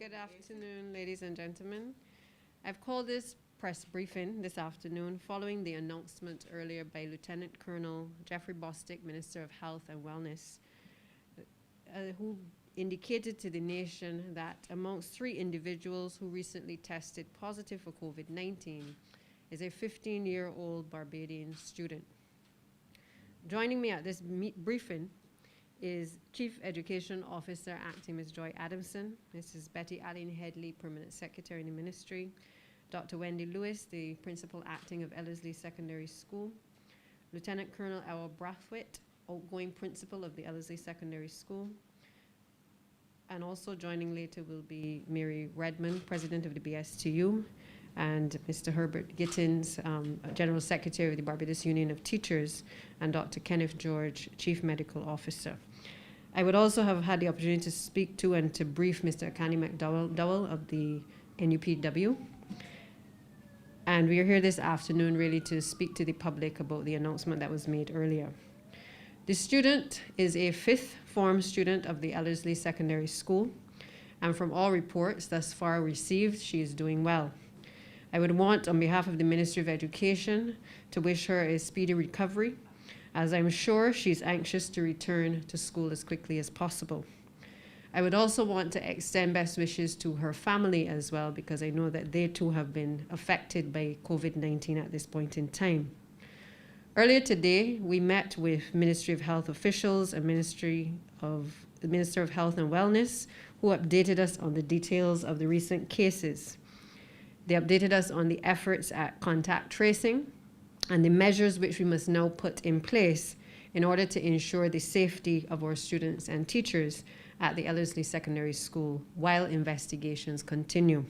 Good afternoon, ladies and gentlemen. I've called this press briefing this afternoon following the announcement earlier by Lieutenant Colonel Jeffrey Bostic, Minister of Health and Wellness, who indicated to the nation that amongst 3 individuals who recently tested positive for COVID-19 is a 15-year-old Barbadian student. Joining me at this briefing is Chief Education Officer Acting Ms. Joy Adamson, Mrs. Betty Aline Headley, Permanent Secretary in the Ministry, Dr. Wendy Lewis, the Principal Acting of Ellerslie Secondary School, Lieutenant Colonel Errol Brathwaite, outgoing Principal of the Ellerslie Secondary School, and also joining later will be Mary Redmond, President of the BSTU, and Mr. Herbert Gittins, General Secretary of the Barbados Union of Teachers, and Dr. Kenneth George, Chief Medical Officer. I would also have had the opportunity to speak to and to brief Mr. Akani McDowell of the NUPW. And we are here this afternoon really to speak to the public about the announcement that was made earlier. The student is a 5th form student of the Ellerslie Secondary School, and from all reports thus far received, she is doing well. I would want, on behalf of the Ministry of Education, to wish her a speedy recovery, as I'm sure she's anxious to return to school as quickly as possible. I would also want to extend best wishes to her family as well, because I know that they too have been affected by COVID-19 at this point in time. Earlier today, we met with Ministry of Health officials and the Minister of Health and Wellness, who updated us on the details of the recent cases. They updated us on the efforts at contact tracing and the measures which we must now put in place in order to ensure the safety of our students and teachers at the Ellerslie Secondary School while investigations continue.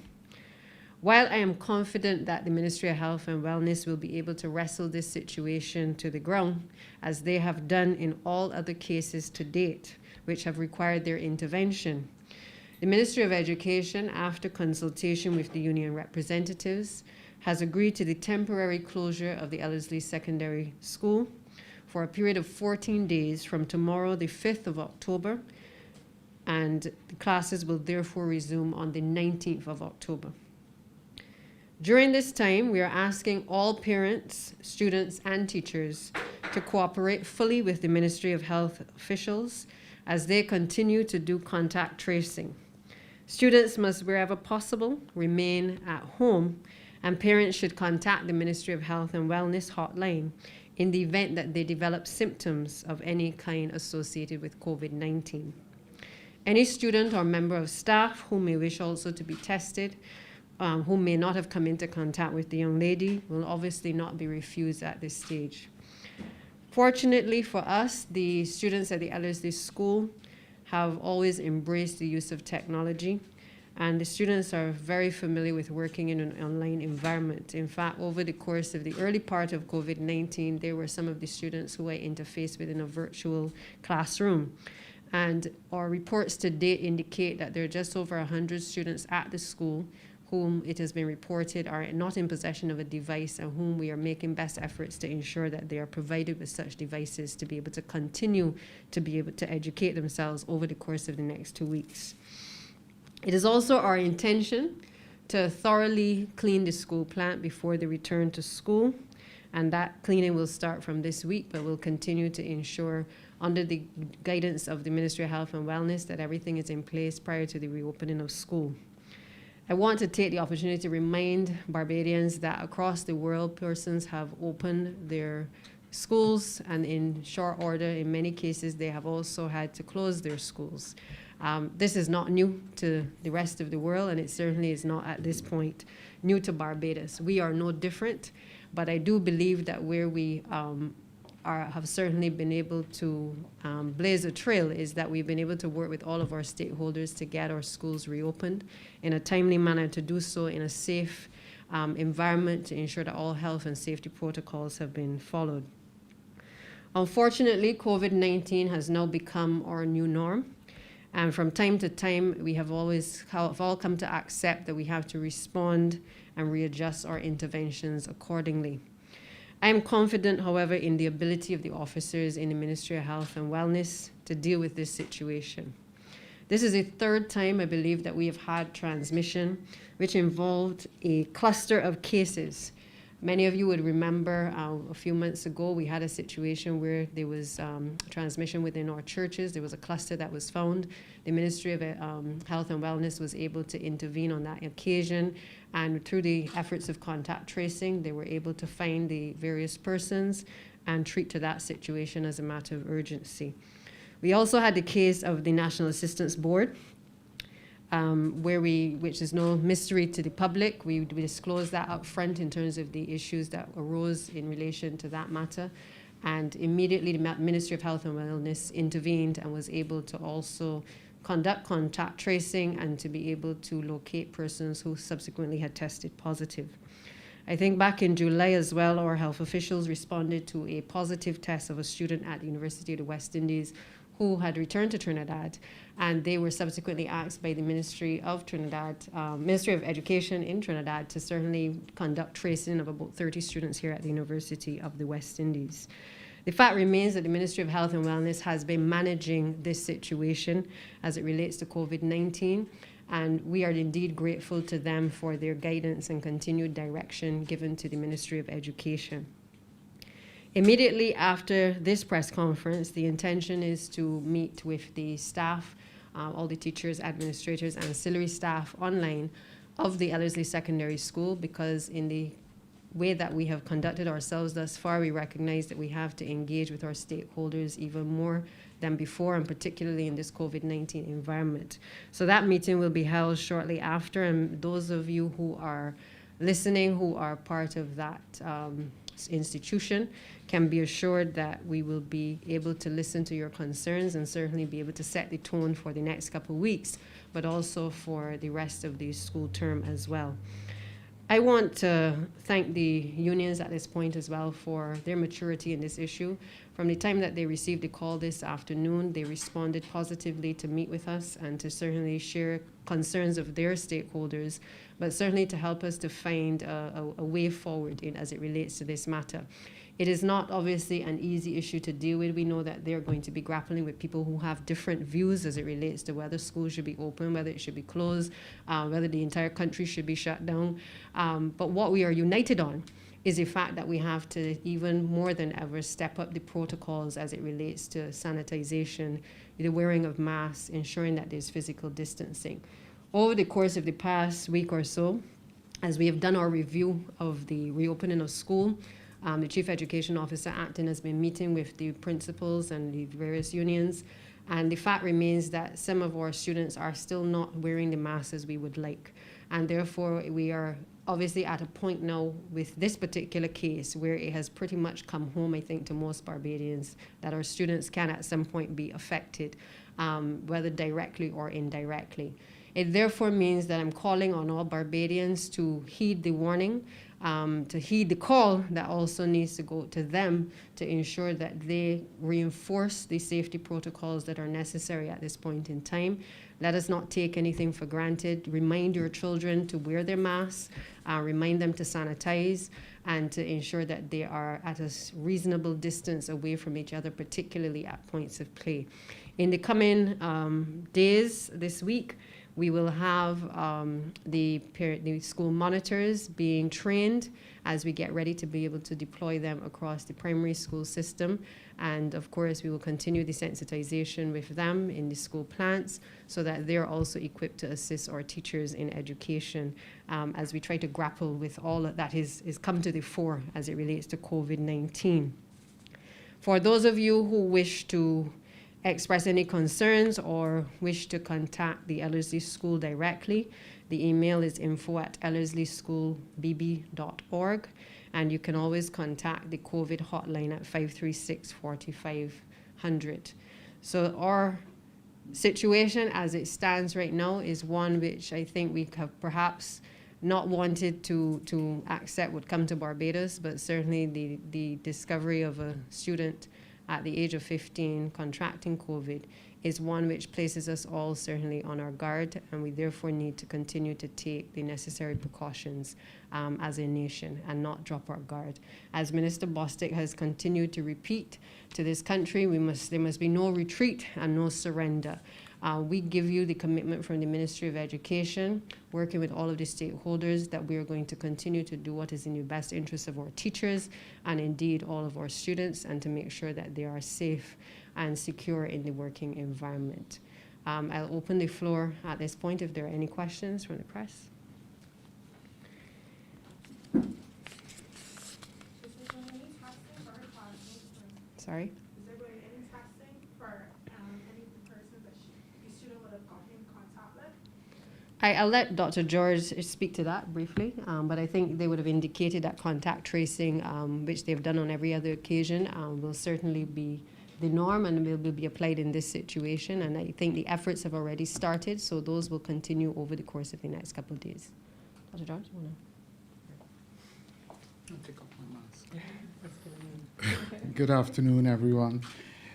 While I am confident that the Ministry of Health and Wellness will be able to wrestle this situation to the ground, as they have done in all other cases to date, which have required their intervention, the Ministry of Education, after consultation with the union representatives, has agreed to the temporary closure of the Ellerslie Secondary School for a period of 14 days from tomorrow, the 5th of October, and the classes will therefore resume on the 19th of October. During this time, we are asking all parents, students, and teachers to cooperate fully with the Ministry of Health officials as they continue to do contact tracing. Students must, wherever possible, remain at home, and parents should contact the Ministry of Health and Wellness hotline in the event that they develop symptoms of any kind associated with COVID-19. Any student or member of staff who may wish also to be tested, who may not have come into contact with the young lady, will obviously not be refused at this stage. Fortunately for us, the students at the Ellerslie School have always embraced the use of technology, and the students are very familiar with working in an online environment. In fact, over the course of the early part of COVID-19, there were some of the students who I interfaced with in a virtual classroom. And our reports to date indicate that there are just over 100 students at the school whom it has been reported are not in possession of a device, and whom we are making best efforts to ensure that they are provided with such devices to be able to continue to be able to educate themselves over the course of the next 2 weeks. It is also our intention to thoroughly clean the school plant before the return to school, and that cleaning will start from this week, but we'll continue to ensure, under the guidance of the Ministry of Health and Wellness, that everything is in place prior to the reopening of school. I want to take the opportunity to remind Barbadians that across the world, persons have opened their schools, and in short order, in many cases, they have also had to close their schools. This is not new to the rest of the world, and it certainly is not at this point new to Barbados. We are no different, but I do believe that where we have certainly been able to blaze a trail is that we've been able to work with all of our stakeholders to get our schools reopened in a timely manner, to do so in a safe environment, to ensure that all health and safety protocols have been followed. Unfortunately, COVID-19 has now become our new norm. And from time to time, we have all come to accept that we have to respond and readjust our interventions accordingly. I am confident, however, in the ability of the officers in the Ministry of Health and Wellness to deal with this situation. This is the third time, I believe, that we have had transmission, which involved a cluster of cases. Many of you would remember a few months ago, we had a situation where there was transmission within our churches. There was a cluster that was found. The Ministry of Health and Wellness was able to intervene on that occasion. And through the efforts of contact tracing, they were able to find the various persons and treat to that situation as a matter of urgency. We also had the case of the National Assistance Board, which is no mystery to the public. We disclosed that up front in terms of the issues that arose in relation to that matter. And immediately the Ministry of Health and Wellness intervened and was able to also conduct contact tracing and to be able to locate persons who subsequently had tested positive. I think back in July as well, our health officials responded to a positive test of a student at the University of the West Indies who had returned to Trinidad, and they were subsequently asked by the Ministry of Education in Trinidad to certainly conduct tracing of about 30 students here at the University of the West Indies. The fact remains that the Ministry of Health and Wellness has been managing this situation as it relates to COVID-19, and we are indeed grateful to them for their guidance and continued direction given to the Ministry of Education. Immediately after this press conference, the intention is to meet with the staff, all the teachers, administrators, ancillary staff online of the Ellerslie Secondary School, because in the way that we have conducted ourselves thus far, we recognize that we have to engage with our stakeholders even more than before, and particularly in this COVID-19 environment. So that meeting will be held shortly after, and those of you who are listening, who are part of that institution, can be assured that we will be able to listen to your concerns and certainly be able to set the tone for the next couple of weeks, but also for the rest of the school term as well. I want to thank the unions at this point as well for their maturity in this issue. From the time that they received the call this afternoon, they responded positively to meet with us and to certainly share concerns of their stakeholders, but certainly to help us to find a way forward as it relates to this matter. It is not obviously an easy issue to deal with. We know that they're going to be grappling with people who have different views as it relates to whether schools should be open, whether it should be closed, whether the entire country should be shut down. But what we are united on is the fact that we have to, even more than ever, step up the protocols as it relates to sanitization, the wearing of masks, ensuring that there's physical distancing. Over the course of the past week or so, as we have done our review of the reopening of school, the Chief Education Officer acting has been meeting with the principals and the various unions, and the fact remains that some of our students are still not wearing the masks as we would like. And therefore, we are obviously at a point now with this particular case where it has pretty much come home, I think, to most Barbadians that our students can at some point be affected, whether directly or indirectly. It therefore means that I'm calling on all Barbadians to heed the warning, to heed the call that also needs to go to them to ensure that they reinforce the safety protocols that are necessary at this point in time. Let us not take anything for granted. Remind your children to wear their masks, remind them to sanitize, and to ensure that they are at a reasonable distance away from each other, particularly at points of play. In the coming days this week, we will have the school monitors being trained as we get ready to be able to deploy them across the primary school system. And of course, we will continue the sensitization with them in the school plants so that they're also equipped to assist our teachers in education as we try to grapple with all that is come to the fore as it relates to COVID-19. For those of you who wish to express any concerns or wish to contact the Ellerslie School directly, the email is info@ellersleschoolbb.org, and you can always contact the COVID hotline at 536-4500. So our situation as it stands right now is one which I think we have perhaps not wanted to accept would come to Barbados, but certainly the discovery of a student at the age of 15 contracting COVID is one which places us all certainly on our guard, and we therefore need to continue to take the necessary precautions as a nation and not drop our guard. As Minister Bostic has continued to repeat to this country, there must be no retreat and no surrender. We give you the commitment from the Ministry of Education, working with all of the stakeholders, that we are going to continue to do what is in the best interest of our teachers and indeed all of our students, and to make sure that they are safe and secure in the working environment. I'll open the floor at this point if there are any questions from the press. Sorry? Is there going to be any testing for any persons that the student would have gotten in contact with? I'll let Dr. George speak to that briefly, but I think they would have indicated that contact tracing, which they've done on every other occasion, will certainly be the norm and will be applied in this situation. And I think the efforts have already started, so those will continue over the course of the next couple of days. Dr. George, you want to? I'll take off my mask. Good afternoon, everyone.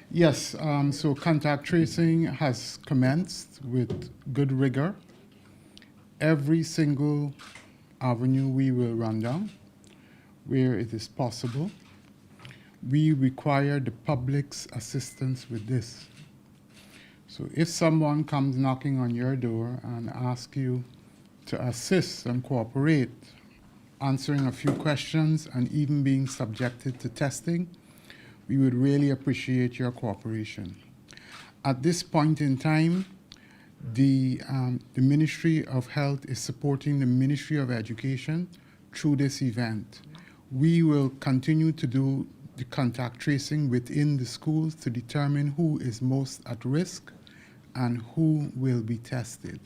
Yes, so contact tracing has commenced with good rigor. Every single avenue we will run down where it is possible. We require the public's assistance with this. So if someone comes knocking on your door and asks you to assist and cooperate, answering a few questions and even being subjected to testing, we would really appreciate your cooperation. At this point in time, the Ministry of Health is supporting the Ministry of Education through this event. We will continue to do the contact tracing within the schools to determine who is most at risk and who will be tested.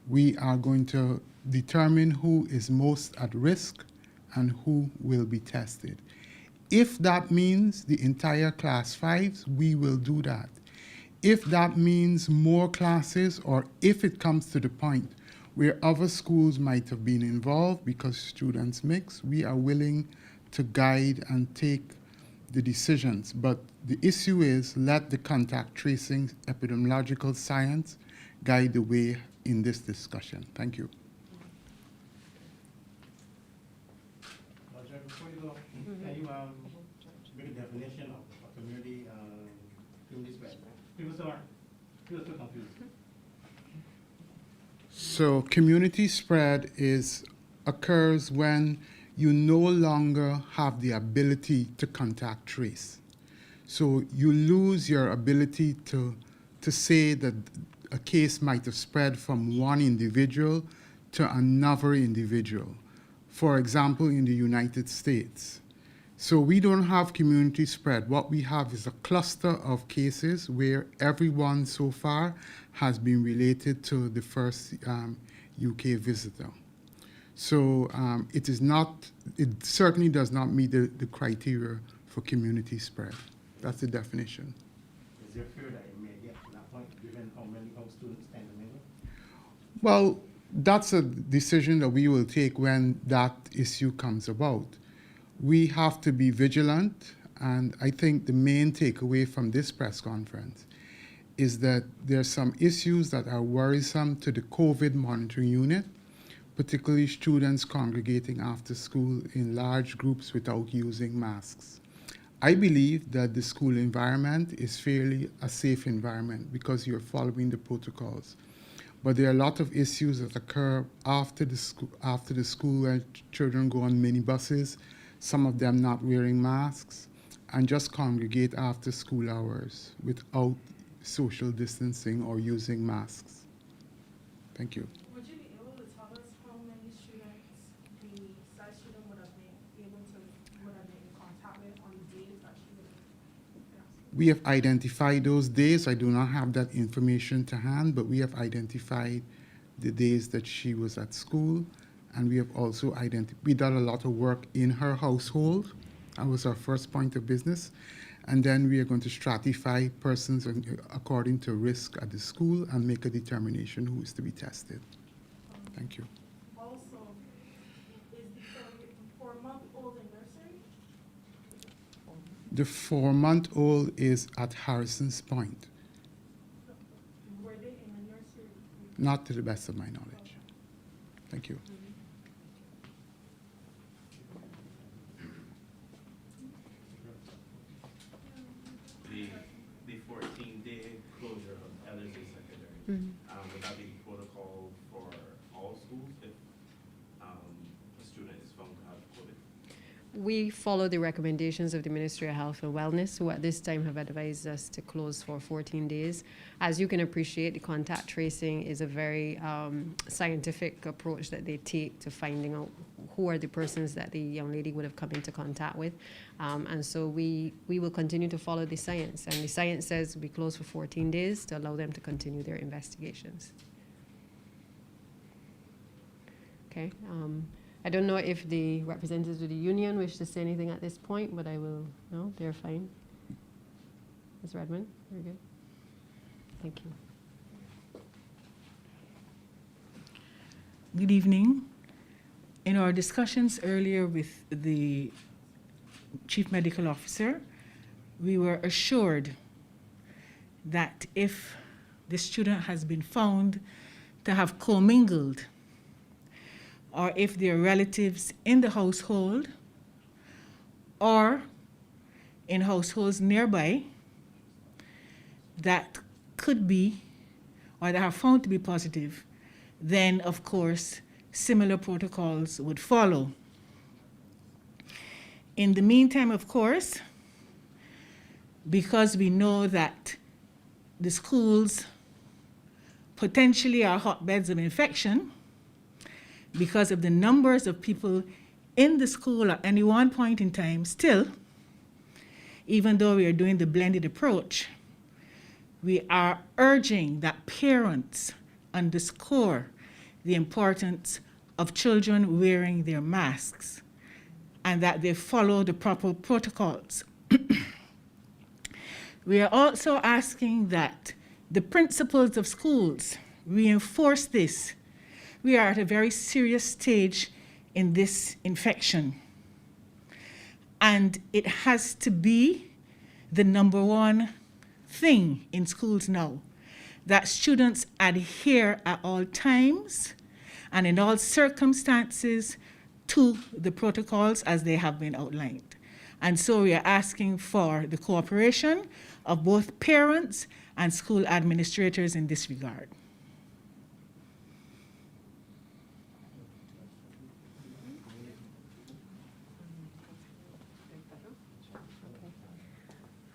We are going to determine who is most at risk and who will be tested. If that means the entire class 5s, we will do that. If that means more classes, or if it comes to the point where other schools might have been involved because students mix, we are willing to guide and take the decisions. But the issue is, let the contact tracing epidemiological science guide the way in this discussion. Thank you. Roger, before you go, can you make a definition of community spread? People still confused. So community spread occurs when you no longer have the ability to contact trace. So you lose your ability to say that a case might have spread from one individual to another individual. For example, in the United States. So we don't have community spread. What we have is a cluster of cases where everyone so far has been related to the first UK visitor. So it certainly does not meet the criteria for community spread. That's the definition. Is there fear that it may get to that point, given how students tend to mingle? Well, that's a decision that we will take when that issue comes about. We have to be vigilant, and I think the main takeaway from this press conference is that there are some issues that are worrisome to the COVID monitoring unit, particularly students congregating after school in large groups without using masks. I believe that the school environment is fairly a safe environment because you're following the protocols. But there are a lot of issues that occur after the school where children go on minibuses, some of them not wearing masks, and just congregate after school hours without social distancing or using masks. Thank you. Would you be able to tell us how many students the SAIS student would have been in contact with on the days that she would have? We have identified those days. I do not have that information to hand, but we have identified the days that she was at school, and we have also we done a lot of work in her household. That was our first point of business. And then we are going to stratify persons according to risk at the school and make a determination who is to be tested. Thank you. Also, is the 4-month-old in nursery? The 4-month-old is at Harrison's Point. Were they in the nursery? Not to the best of my knowledge. Thank you. The 14-day closure of Ellerslie we follow the recommendations of the Ministry of Health and Wellness, who at this time have advised us to close for 14 days. As you can appreciate, the contact tracing is a very scientific approach that they take to finding out who are the persons that the young lady would have come into contact with. And so we will continue to follow the science. And the science says we close for 14 days to allow them to continue their investigations. Okay. I don't know if the representatives of the union wish to say anything at this point, but I will, no, they're fine. Ms. Redmond, very good. Thank you. Good evening. In our discussions earlier with the Chief Medical Officer, we were assured that if the student has been found to have commingled, or if there are relatives in the household or in households nearby that could be or that are found to be positive, then of course similar protocols would follow. In the meantime, of course, because we know that the schools potentially are hotbeds of infection, because of the numbers of people in the school at any one point in time, still, even though we are doing the blended approach, we are urging that parents underscore the importance of children wearing their masks and that they follow the proper protocols. We are also asking that the principals of schools reinforce this. We are at a very serious stage in this infection. And it has to be the number one thing in schools now, that students adhere at all times and in all circumstances to the protocols as they have been outlined. And so we are asking for the cooperation of both parents and school administrators in this regard.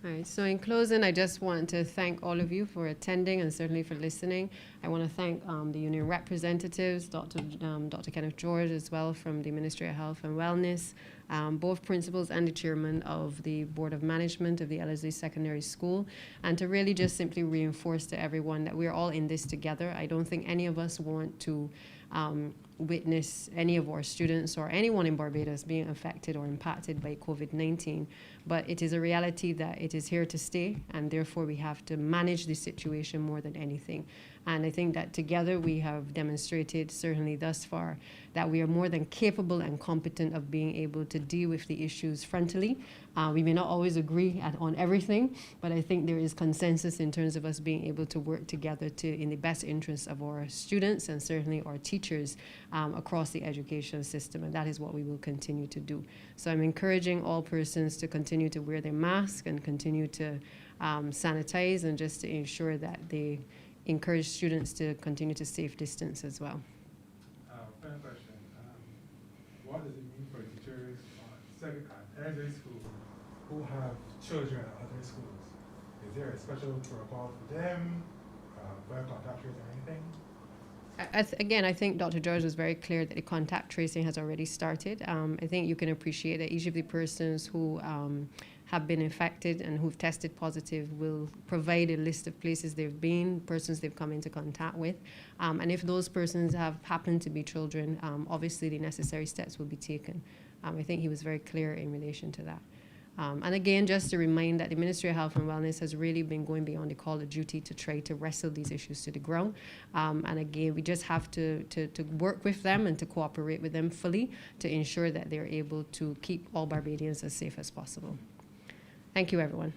All right, so in closing, I just want to thank all of you for attending and certainly for listening. I want to thank the union representatives, Dr. Kenneth George as well from the Ministry of Health and Wellness, both principals and the chairman of the Board of Management of the Ellerslie Secondary School, and to really just simply reinforce to everyone that we're all in this together. I don't think any of us want to witness any of our students or anyone in Barbados being affected or impacted by COVID-19. But it is a reality that it is here to stay, and therefore we have to manage the situation more than anything. And I think that together we have demonstrated, certainly thus far, that we are more than capable and competent of being able to deal with the issues frontally. We may not always agree on everything, but I think there is consensus in terms of us being able to work together in the best interests of our students and certainly our teachers across the education system, and that is what we will continue to do. So I'm encouraging all persons to continue to wear their mask and continue to sanitize, and just to ensure that they encourage students to continue to safe distance as well. Final question. What does it mean for teachers at elementary school who have children at other schools? Is there a special protocol for them, for contact tracing or anything? Again, I think Dr. George was very clear that the contact tracing has already started. I think you can appreciate that each of the persons who have been infected and who've tested positive will provide a list of places they've been, persons they've come into contact with. And if those persons have happened to be children, obviously the necessary steps will be taken. I think he was very clear in relation to that. And again, just to remind that the Ministry of Health and Wellness has really been going beyond the call of duty to try to wrestle these issues to the ground. And again, we just have to work with them and to cooperate with them fully to ensure that they're able to keep all Barbadians as safe as possible. Thank you, everyone.